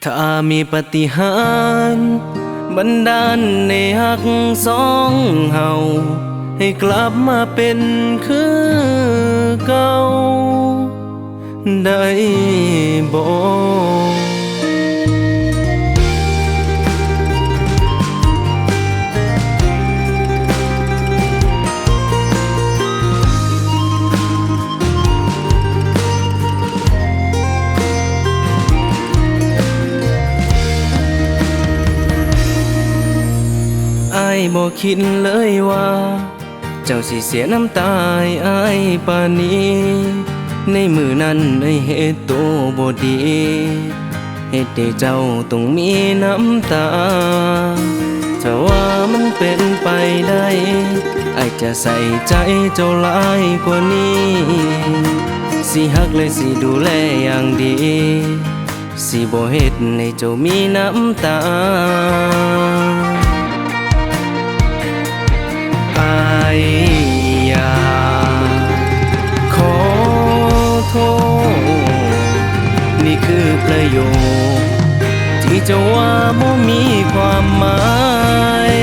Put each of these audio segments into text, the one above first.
ถ้ามีปาฏิหาริย์บันดาลในฮักสองเฮาให้กลับมาเป็นคือเก่าได้บ่อ้ายบ่คิดเลยว่าเจ้าสิเสียน้ำตายอ้ายปานนี้ในมือนั้นได้เฮ็ดโตบ่ดีเฮ็ดให้เจ้าต้องมีน้ำตาถ้าว่ามันเป็นไปได้อ้ายจะใส่ใจเจ้าหลายกว่านี้สิฮักและสิดูแลอย่างดีสิบ่เฮ็ดให้เจ้ามีน้ำตาอยากขอโทษนี่คือประโยคที่จะว่าบ่มีความหมาย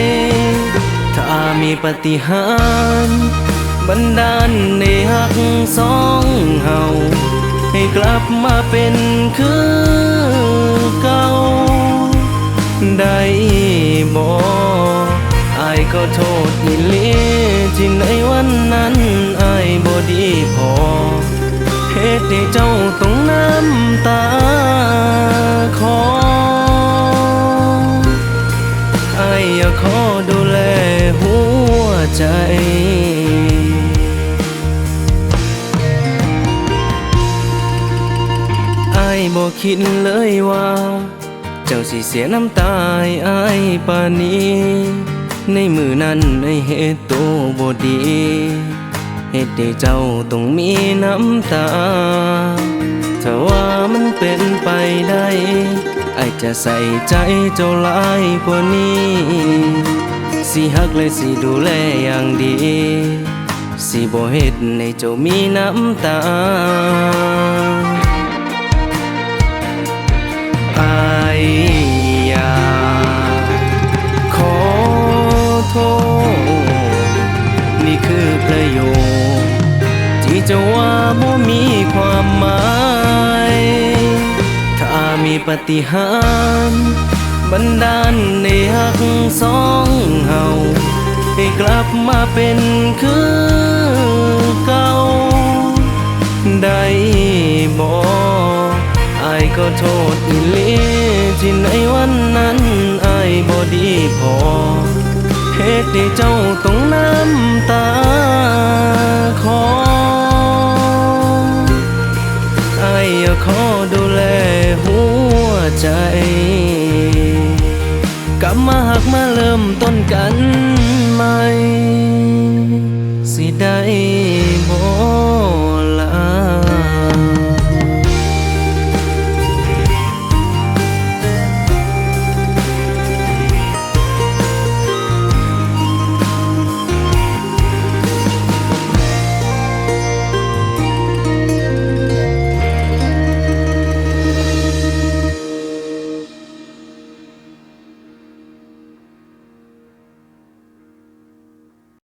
ถ้ามีปาฏิหาริย์บันดาลในฮักสองเฮาให้กลับมาเป็นคือเก่าได้บ่อ้ายก็โทษอีหลีที่ในวันนั้นอ้ายบ่ดีพอเหตุให้เจ้าต้องน้ำตาคออ้ายอยากขอดูแลหัวใจอ้ายบ่คิดเลยว่าเจ้าสิเสียน้ำตายอ้ายปานนี้ในมือนั้นได้เฮ็ดโตบ่ดีเฮ็ดให้เจ้าต้องมีน้ำตาถ้าว่ามันเป็นไปได้อ้ายจะใส่ใจเจ้าหลายกว่านี้สิฮักและสิดูแลอย่างดีสิบ่เฮ็ดให้เจ้ามีน้ำตาอ้ายอยากขอโทษนี่คือประโยคที่จะว่าบ่มีความหมายถ้ามีปาฏิหาริย์บันดาลในฮักสองเฮาให้กลับมาเป็นคือเก่าได้บ่อ้ายก็โทษอีหลีที่ในวันนั้นอ้ายบ่ดีพอเหตุให้เจ้าต้องน้ำตาคออ้ายอยากขอดูแลหัวใจกลับมาหักมาเริ่มต้นกันใหม่สิได้